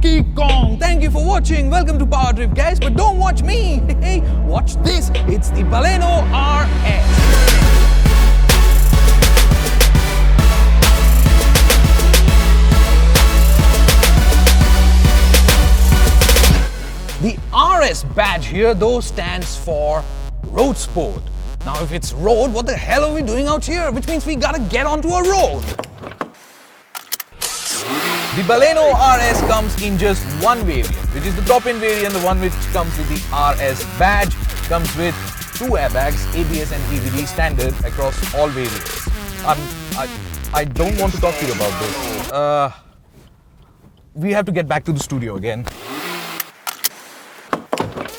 Donkey Kong. Thank you for watching. Welcome to PowerDrift, guys. But don't watch me. Hey, watch this. It's the Baleno RS. The RS badge here though stands for road sport. Now if it's road, what the hell are we doing out here? Which means we gotta get onto a road. The Baleno RS comes in just one variant, which is the top-end variant, the one which comes with the RS badge. Comes with 2 airbags, ABS and EBD standard across all variants. I don't want to talk to you about this. We have to get back to the studio again.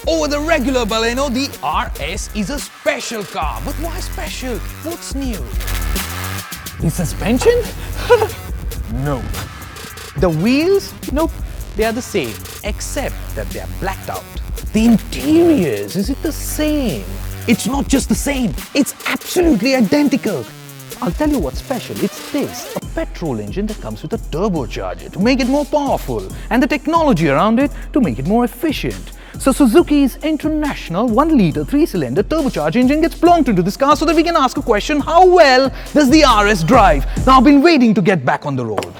Over the regular Baleno, the RS is a special car. But why special? What's new? The suspension? No. The wheels? Nope. They are the same, except that they are blacked out. The interiors, is it the same? It's not just the same, it's absolutely identical. I'll tell you what's special, it's this, a petrol engine that comes with a turbocharger to make it more powerful and the technology around it to make it more efficient. So Suzuki's international 1-litre 3-cylinder turbocharged engine gets plonked into this car so that we can ask a question, how well does the RS drive? Now I've been waiting to get back on the road.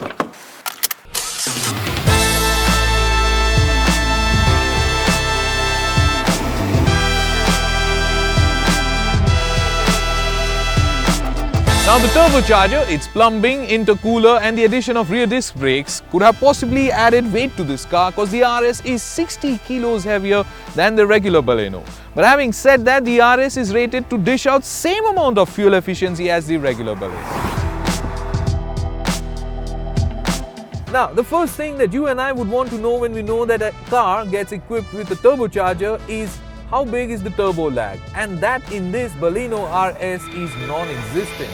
Now the turbocharger, its plumbing, intercooler and the addition of rear disc brakes could have possibly added weight to this car because the RS is 60 kilos heavier than the regular Baleno. But having said that, the RS is rated to dish out same amount of fuel efficiency as the regular Baleno. Now, the first thing that you and I would want to know when we know that a car gets equipped with a turbocharger is how big is the turbo lag, and that in this Baleno RS is non-existent.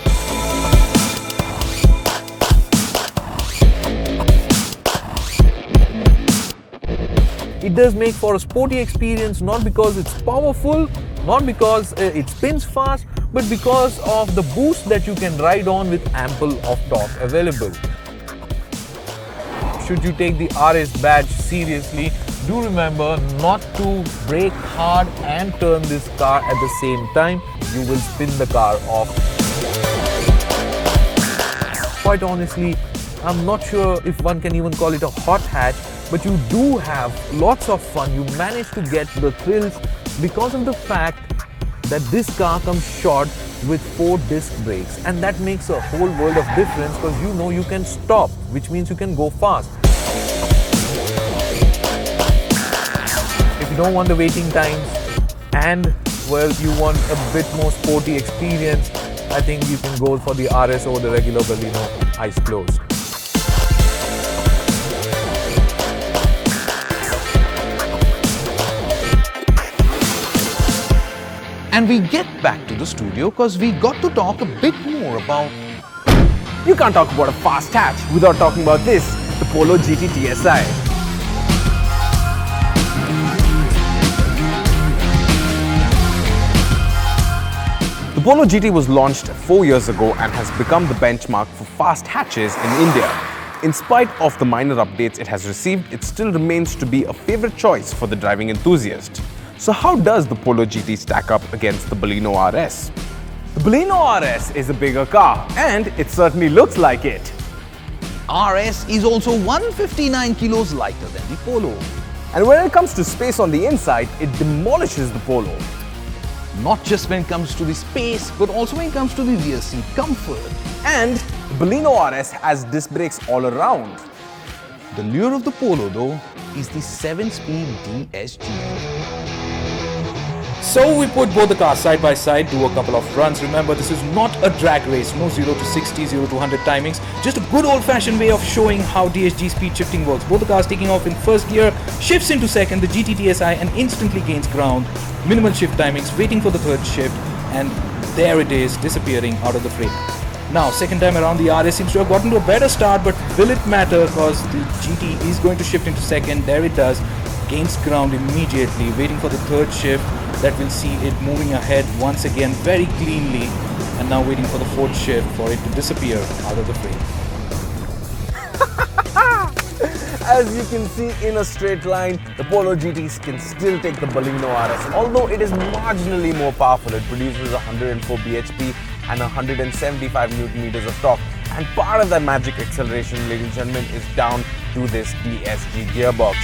It does make for a sporty experience not because it's powerful, not because it spins fast, but because of the boost that you can ride on with ample of torque available. Should you take the RS badge seriously, do remember not to brake hard and turn this car at the same time. You will spin the car off. Quite honestly, I'm not sure if one can even call it a hot hatch, but you do have lots of fun. You manage to get the thrills because of the fact that this car comes short with 4 disc brakes, and that makes a whole world of difference because you know you can stop, which means you can go fast. If you don't want the waiting times and well you want a bit more sporty experience, I think you can go for the RS over the regular Baleno, eyes closed. And we get back to the studio because we got to talk a bit more about... You can't talk about a fast hatch without talking about this, the Polo GT TSI. The Polo GT was launched 4 years ago and has become the benchmark for fast hatches in India. In spite of the minor updates it has received, it still remains to be a favorite choice for the driving enthusiast. So how does the Polo GT stack up against the Baleno RS? The Baleno RS is a bigger car and it certainly looks like it. RS is also 159 kilos lighter than the Polo. And when it comes to space on the inside, it demolishes the Polo. Not just when it comes to the space, but also when it comes to the rear seat comfort. And the Baleno RS has disc brakes all around. The lure of the Polo though is the 7-speed DSG. So we put both the cars side by side, do a couple of runs. Remember, this is not a drag race, no 0 to 60, 0 to 100 timings. Just a good old-fashioned way of showing how DSG speed shifting works. Both the cars taking off in first gear, shifts into second, the GT TSI, and instantly gains ground. Minimal shift timings, waiting for the third shift, and there it is, disappearing out of the frame. Now, second time around, the RS seems to have gotten to a better start, but will it matter because the GT is going to shift into second. There it does, gains ground immediately, waiting for the third shift. That will see it moving ahead once again very cleanly, and now waiting for the fourth shift for it to disappear out of the frame. As you can see in a straight line, the Polo GTs can still take the Baleno RS. Although it is marginally more powerful, it produces 104 bhp and 175 Newton meters of torque. And part of that magic acceleration, ladies and gentlemen, is down to this DSG gearbox.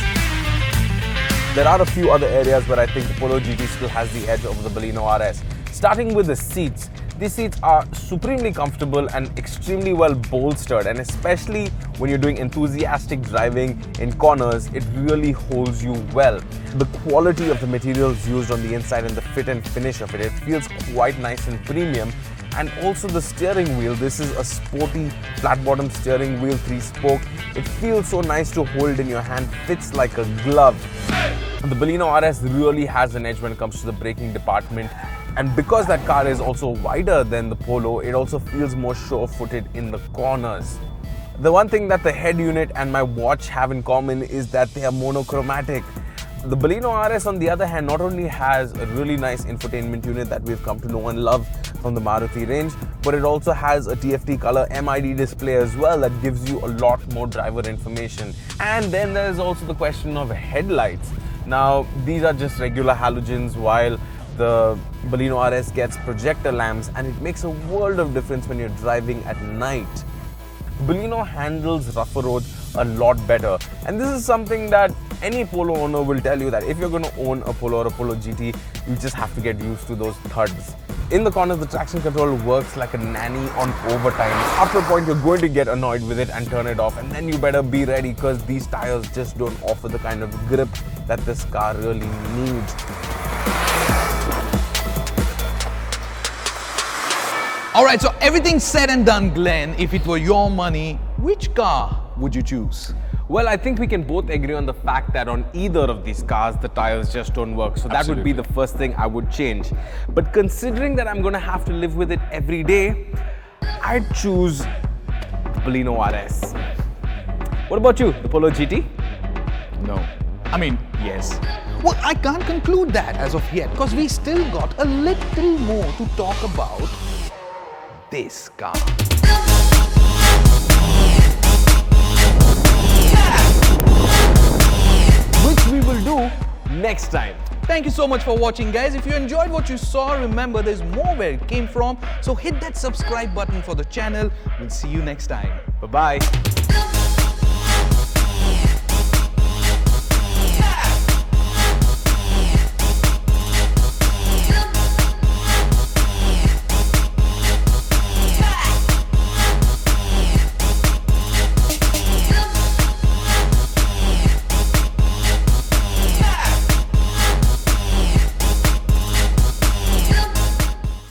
There are a few other areas where I think the Polo GT still has the edge over the Baleno RS. Starting with the seats. These seats are supremely comfortable and extremely well bolstered, and especially when you're doing enthusiastic driving in corners, it really holds you well. The quality of the materials used on the inside and the fit and finish of it feels quite nice and premium. And also the steering wheel, this is a sporty flat bottom steering wheel, 3-spoke. It feels so nice to hold in your hand, fits like a glove. The Baleno RS really has an edge when it comes to the braking department. And because that car is also wider than the Polo, it also feels more sure-footed in the corners. The one thing that the head unit and my watch have in common is that they are monochromatic. The Baleno RS, on the other hand, not only has a really nice infotainment unit that we've come to know and love from the Maruti range, but it also has a TFT color MID display as well that gives you a lot more driver information. And then there's also the question of headlights. Now, these are just regular halogens, while the Baleno RS gets projector lamps, and it makes a world of difference when you're driving at night. Baleno handles rougher roads a lot better, and this is something that any Polo owner will tell you, that if you're going to own a Polo or a Polo GT, you just have to get used to those thuds. In the corners, the traction control works like a nanny on overtime. After a point, you're going to get annoyed with it and turn it off, and then you better be ready, because these tires just don't offer the kind of grip that this car really needs. Alright, so everything said and done, Glenn. If it were your money, which car would you choose? Well, I think we can both agree on the fact that on either of these cars, the tires just don't work. So that would be the first thing I would change. But considering that I'm going to have to live with it every day, I'd choose the Baleno RS. What about you, the Polo GT? No. I mean, yes. Well, I can't conclude that as of yet, because we still got a little more to talk about this car. Which we will do next time. Thank you so much for watching, guys. If you enjoyed what you saw, remember there's more where it came from. So hit that subscribe button for the channel. We'll see you next time. Bye-bye.